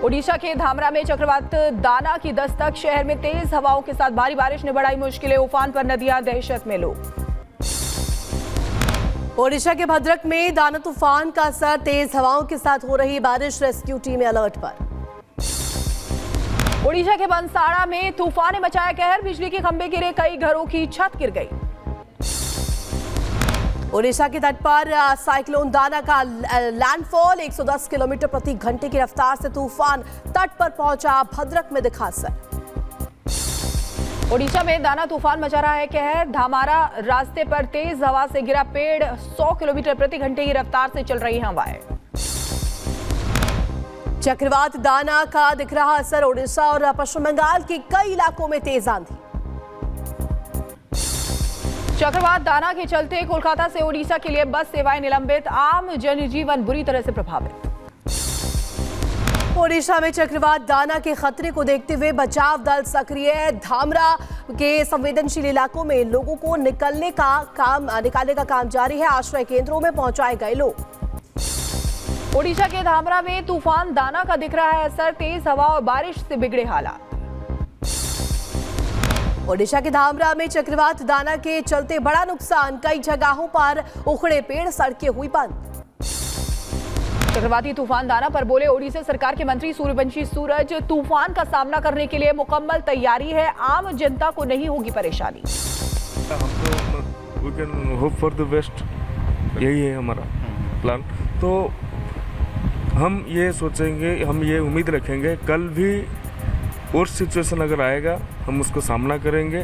ओडिशा के धामरा में चक्रवात दाना की दस्तक, शहर में तेज हवाओं के साथ भारी बारिश ने बढ़ाई मुश्किलें, उफान पर नदियां, दहशत में लोग। ओडिशा के भद्रक में दाना तूफान का असर, तेज हवाओं के साथ हो रही बारिश, रेस्क्यू टीमें अलर्ट पर। ओडिशा के बंसाड़ा में तूफान ने मचाया कहर, बिजली के खंभे गिरे, कई घरों की छत गिर गई। ओडिशा के तट पर साइक्लोन दाना का लैंडफॉल, 110 किलोमीटर प्रति घंटे की रफ्तार से तूफान तट पर पहुंचा, भद्रक में दिखा असर। ओडिशा में दाना तूफान मचा रहा है कहर, धामारा रास्ते पर तेज हवा से गिरा पेड़, 100 किलोमीटर प्रति घंटे की रफ्तार से चल रही हवाएं। चक्रवात दाना का दिख रहा असर, ओडिशा और पश्चिम बंगाल के कई इलाकों में तेज आंधी। चक्रवात दाना के चलते कोलकाता से ओडिशा के लिए बस सेवाएं निलंबित, आम जनजीवन बुरी तरह से प्रभावित। ओडिशा में चक्रवात दाना के खतरे को देखते हुए बचाव दल सक्रिय, धामरा के संवेदनशील इलाकों में लोगों को निकालने का काम जारी है, आश्रय केंद्रों में पहुंचाए गए लोग। ओडिशा के धामरा में तूफान दाना का दिख रहा है असर, तेज हवा और बारिश से बिगड़े हालात। ओडिशा के धामरा में चक्रवात दाना के चलते बड़ा नुकसान, कई जगहों पर उखड़े पेड़, सड़कें हुई बंद। चक्रवाती तूफान दाना पर बोले ओडिशा सरकार के मंत्री सूर्यवंशी सूरज, तूफान का सामना करने के लिए मुकम्मल तैयारी है, आम जनता को नहीं होगी परेशानी। हम तो we can hope for the best, यही है हमारा प्लान। तो हम ये सोचेंगे, हम ये उम्मीद रखेंगे कल भी और सिचुएशन अगर आएगा हम उसको सामना करेंगे।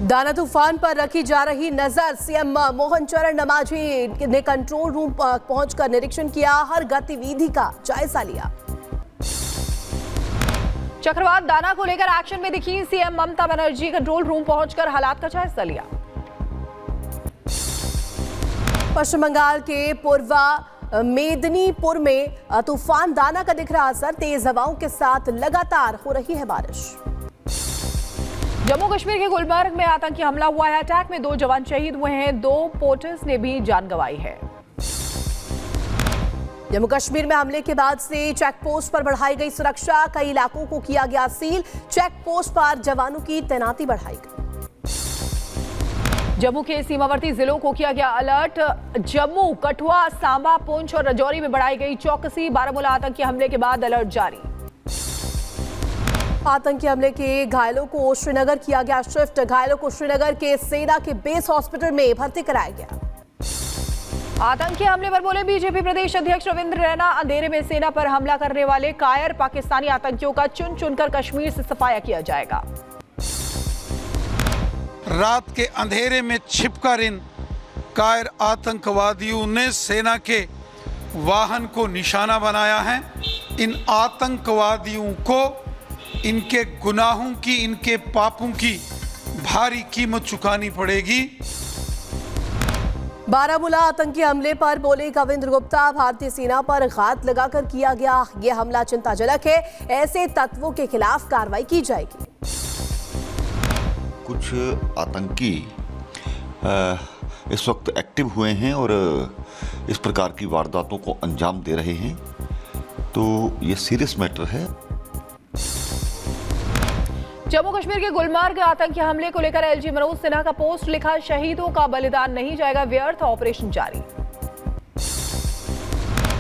दाना तूफान पर रखी जा रही नजर, सीएम मोहन चरण नमाजी ने कंट्रोल रूम पहुंचकर निरीक्षण किया, हर गतिविधि का जायजा लिया। चक्रवात दाना को लेकर एक्शन में दिखी CM Mamata Banerjee, control room पहुंचकर हालात का जायजा लिया। पश्चिम बंगाल के पूर्वा मेदिनीपुर में तूफान दाना का दिख रहा असर, तेज हवाओं के साथ लगातार हो रही है बारिश। जम्मू कश्मीर के गुलमर्ग में आतंकी हमला हुआ है, अटैक में 2 जवान शहीद हुए हैं, 2 पोर्टर्स ने भी जान गंवाई है। जम्मू कश्मीर में हमले के बाद से चेक पोस्ट पर बढ़ाई गई सुरक्षा, कई इलाकों को किया गया सील, चेक पोस्ट पर जवानों की तैनाती बढ़ाई गई। जम्मू के सीमावर्ती जिलों को किया गया अलर्ट, जम्मू, कठुआ, सांबा, पुंछ और राजौरी में बढ़ाई गई चौकसी, बारामूला आतंकी हमले के बाद अलर्ट जारी। आतंकी हमले के घायलों को श्रीनगर किया गया शिफ्ट, घायलों को श्रीनगर के सेना के बेस हॉस्पिटल में भर्ती कराया गया। आतंकी हमले पर बोले बीजेपी प्रदेश अध्यक्ष रविंद्र रैना, अंधेरे में सेना पर हमला करने वाले कायर पाकिस्तानी आतंकियों का चुन चुनकर कश्मीर से सफाया किया जाएगा। रात के अंधेरे में छिपकर इन कायर आतंकवादियों ने सेना के वाहन को निशाना बनाया है। इन आतंकवादियों को इनके गुनाहों की, इनके पापों की भारी कीमत चुकानी पड़ेगी। बारामूला आतंकी हमले पर बोले कविंद्र गुप्ता, भारतीय सेना पर घात लगाकर किया गया यह हमला चिंताजनक है, ऐसे तत्वों के खिलाफ कार्रवाई की जाएगी। कुछ आतंकी इस वक्त एक्टिव हुए हैं और इस प्रकार की वारदातों को अंजाम दे रहे हैं, तो ये सीरियस मैटर है। जम्मू कश्मीर के गुलमर्ग आतंकी हमले को लेकर एलजी मनोज सिन्हा का पोस्ट लिखा, शहीदों का बलिदान नहीं जाएगा व्यर्थ, ऑपरेशन जारी।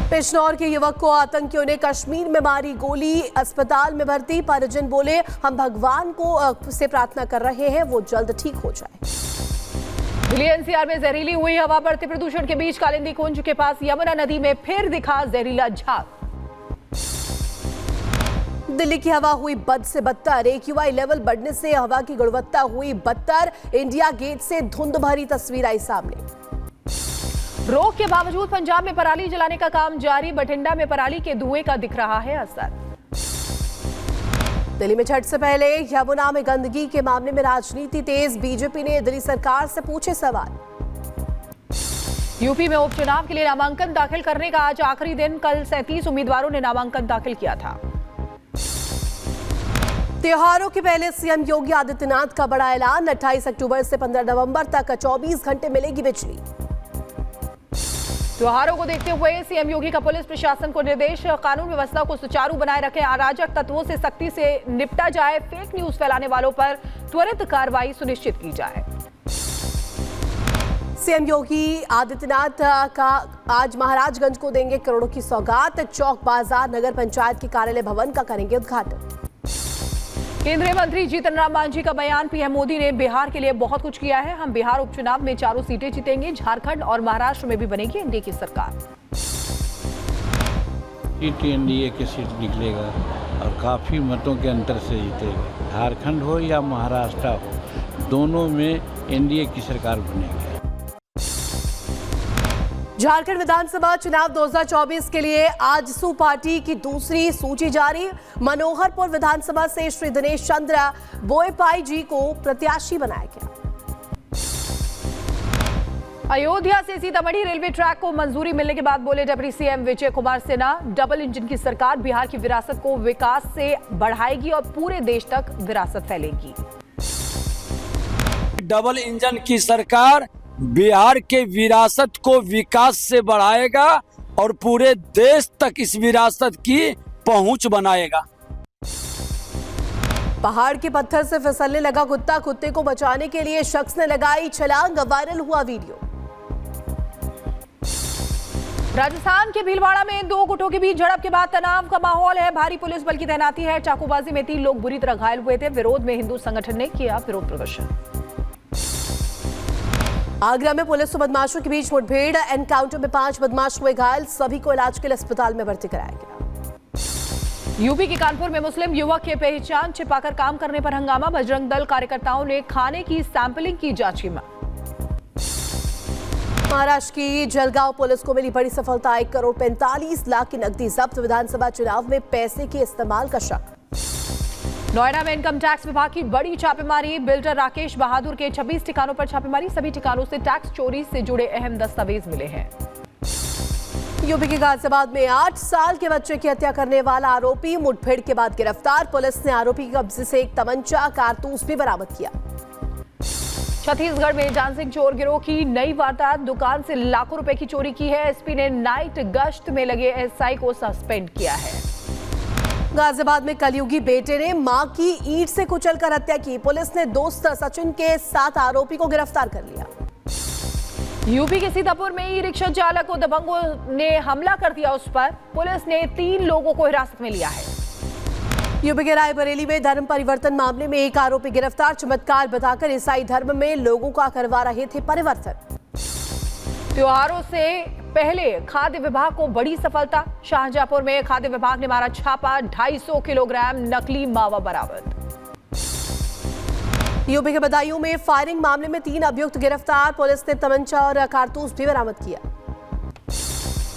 बिजनौर के युवक को आतंकियों ने कश्मीर में मारी गोली, अस्पताल में भर्ती, परिजन बोले हम भगवान को से प्रार्थना कर रहे हैं वो जल्द ठीक हो जाए। दिल्ली एनसीआर में जहरीली हुई हवा, बढ़ते प्रदूषण के बीच कालिंदी कुंज के पास यमुना नदी में फिर दिखा जहरीला झाग। दिल्ली की हवा हुई बद से बदतर, एक्यूआई लेवल बढ़ने से हवा की गुणवत्ता हुई बदतर, इंडिया गेट से धुंध भरी तस्वीर आई सामने। रोक के बावजूद पंजाब में पराली जलाने का काम जारी, बठिंडा में पराली के धुएं का दिख रहा है असर। दिल्ली में छठ से पहले यमुना में गंदगी के मामले में राजनीति तेज, बीजेपी ने दिल्ली सरकार से पूछे सवाल। यूपी में उपचुनाव के लिए नामांकन दाखिल करने का आज आखिरी दिन, कल 37 उम्मीदवारों ने नामांकन दाखिल किया था। त्योहारों के पहले सीएम योगी आदित्यनाथ का बड़ा ऐलान, 28 अक्टूबर से 15 नवंबर तक 24 घंटे मिलेगी बिजली। त्योहारों को देखते हुए सीएम योगी का पुलिस प्रशासन को निर्देश, कानून व्यवस्था को सुचारू बनाए रखें, अराजक तत्वों से सख्ती से निपटा जाए, फेक न्यूज फैलाने वालों पर त्वरित कार्रवाई सुनिश्चित की जाए। सीएम योगी आदित्यनाथ का आज महाराजगंज को देंगे करोड़ों की सौगात, चौक बाजार नगर पंचायत के कार्यालय भवन का करेंगे उद्घाटन। केंद्रीय मंत्री जीतन राम मांझी का बयान, पीएम मोदी ने बिहार के लिए बहुत कुछ किया है, हम बिहार उपचुनाव में चारों सीटें जीतेंगे, झारखंड और महाराष्ट्र में भी बनेगी एनडीए की सरकार। सीट एनडीए की सीट निकलेगा और काफ़ी मतों के अंतर से जीतेगा। झारखंड हो या महाराष्ट्र हो, दोनों में एनडीए की सरकार बनेगी। झारखंड विधानसभा चुनाव 2024 के लिए आजसू पार्टी की दूसरी सूची जारी। मनोहरपुर विधानसभा से श्री दिनेश चंद्र बोयपाई जी को प्रत्याशी बनाया गया। अयोध्या से सीतामढ़ी रेलवे ट्रैक को मंजूरी मिलने के बाद बोले deputy CM Vijay Kumar Sinha, double engine की सरकार बिहार की विरासत को विकास से बढ़ाएगी और पूरे देश तक विरासत फैलेगी। डबल इंजन की सरकार बिहार के विरासत को विकास से बढ़ाएगा और पूरे देश तक इस विरासत की पहुंच बनाएगा। पहाड़ के पत्थर से फिसलने लगा कुत्ता, कुत्ते को बचाने के लिए शख्स ने लगाई छलांग, वायरल हुआ वीडियो। राजस्थान के भीलवाड़ा में दो गुटों के बीच झड़प के बाद तनाव का माहौल है, भारी पुलिस बल की तैनाती है, चाकूबाजी में 3 लोग बुरी तरह घायल हुए थे। विरोध में हिंदू संगठन ने किया विरोध प्रदर्शन। आगरा में पुलिस और बदमाशों के बीच मुठभेड़, एनकाउंटर में 5 बदमाश हुए घायल, सभी को इलाज के लिए अस्पताल में भर्ती कराया गया। यूपी के कानपुर में मुस्लिम युवक के पहचान छिपाकर काम करने पर हंगामा, बजरंग दल कार्यकर्ताओं ने खाने की सैंपलिंग की जांच की मांग। महाराष्ट्र की जलगांव पुलिस को मिली बड़ी सफलता, 1 करोड़ 45 लाख की नकदी जब्त, विधानसभा चुनाव में पैसे के इस्तेमाल का शक। नोएडा में इनकम टैक्स विभाग की बड़ी छापेमारी, बिल्डर राकेश बहादुर के 26 ठिकानों पर छापेमारी, सभी ठिकानों से टैक्स चोरी से जुड़े अहम दस्तावेज मिले हैं। यूपी के गाजियाबाद में 8 साल के बच्चे की हत्या करने वाला आरोपी मुठभेड़ के बाद गिरफ्तार, पुलिस ने आरोपी के कब्जे से एक तमंचा, कारतूस भी बरामद किया। छत्तीसगढ़ में डांसिंग चोर गिरोह की नई वारदात, दुकान से लाखों रुपए की चोरी की है, एसपी ने नाइट गश्त में लगे एसआई को सस्पेंड किया है। गाजियाबाद में कलयुगी बेटे ने मां की ईंट से कुचलकर हत्या की, पुलिस ने दोस्त सचिन के 7 आरोपी को गिरफ्तार कर लिया। यूपी के सीतापुर में ई रिक्शा चालक को दबंगों ने हमला कर दिया, उस पर पुलिस ने 3 लोगों को हिरासत में लिया है। यूपी के रायबरेली में धर्म परिवर्तन मामले में एक आरोपी गिरफ्तार, चमत्कार बताकर ईसाई धर्म में लोगों का करवा रहे थे परिवर्तन। त्योहारों से पहले खाद्य विभाग को बड़ी सफलता, शाहजहांपुर में खाद्य विभाग ने मारा छापा, 250 किलोग्राम नकली मावा बरामद। यूपी के बदायूं में फायरिंग मामले में 3 अभियुक्त गिरफ्तार, पुलिस ने तमंचा और कारतूस भी बरामद किया।